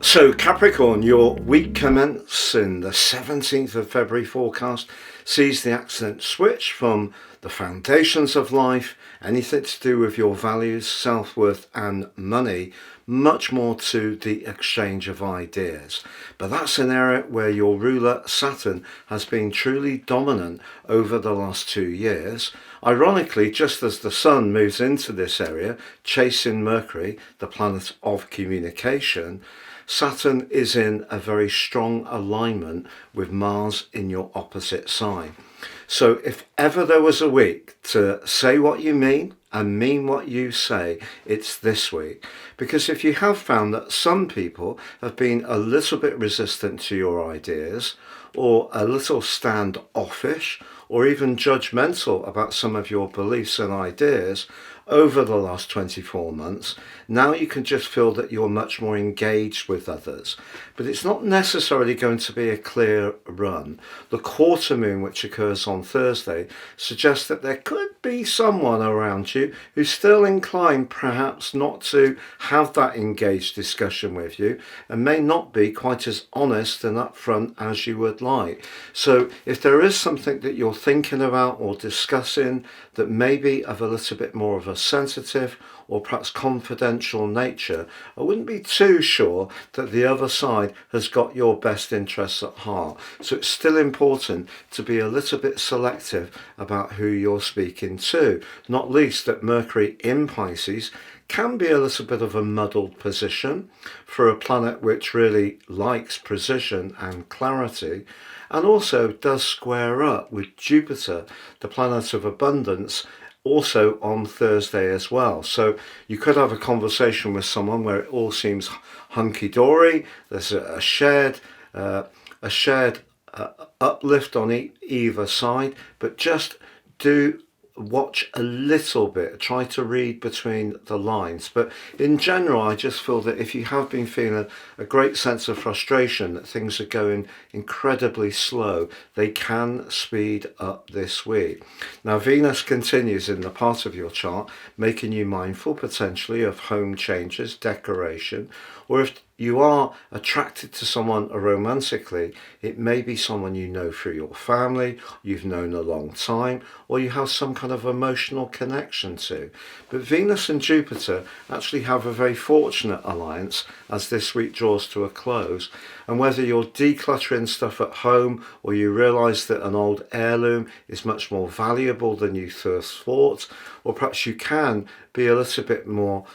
So Capricorn, your week commencing the 17th of February forecast sees the accent switch from the foundations of life, anything to do with your values, self-worth and money, much more to the exchange of ideas. But that's an area where your ruler Saturn has been truly dominant over the last 2 years. Ironically, just as the Sun moves into this area, chasing Mercury, the planet of communication, Saturn is in a very strong alignment with Mars in your opposite sign. So if ever there was a week to say what you mean and mean what you say, it's this week. Because if you have found that some people have been a little bit resistant to your ideas, or a little standoffish, or even judgmental about some of your beliefs and ideas over the last 24 months, now you can just feel that you're much more engaged with others. But it's not necessarily going to be a clear run. The quarter moon, which occurs on Thursday, suggests that there could be someone around you who's still inclined perhaps not to have that engaged discussion with you and may not be quite as honest and upfront as you would like. So if there is something that you're thinking about or discussing that may be of a little bit more of a sensitive or perhaps confidential nature, I wouldn't be too sure that the other side has got your best interests at heart. So it's still important to be a little bit selective about who you're speaking to, not least that Mercury in Pisces can be a little bit of a muddled position for a planet which really likes precision and clarity, and also does square up with Jupiter, the planet of abundance, also on Thursday as well. So you could have a conversation with someone where it all seems hunky-dory. There's a shared uplift on either side, but just do watch a little bit, try to read between the lines. But in general, I just feel that if you have been feeling a great sense of frustration that things are going incredibly slow, they can speed up this week. Now Venus continues in the part of your chart making you mindful potentially of home changes, decoration, or if you are attracted to someone romantically, it may be someone you know through your family, you've known a long time, or you have some kind of emotional connection to. But Venus and Jupiter actually have a very fortunate alliance as this week draws to a close. And whether you're decluttering stuff at home or you realise that an old heirloom is much more valuable than you first thought, or perhaps you can be a little bit more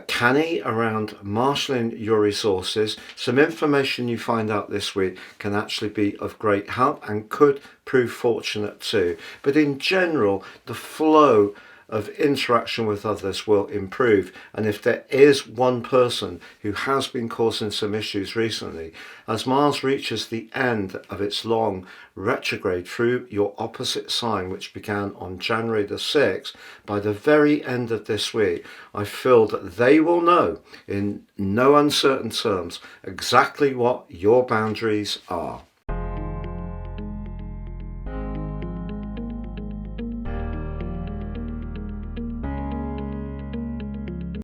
canny around marshalling your resources, some information you find out this week can actually be of great help and could prove fortunate too. But in general, the flow of interaction with others will improve, and if there is one person who has been causing some issues recently, as Mars reaches the end of its long retrograde through your opposite sign, which began on January the 6th, by the very end of this week, I feel that they will know in no uncertain terms exactly what your boundaries are.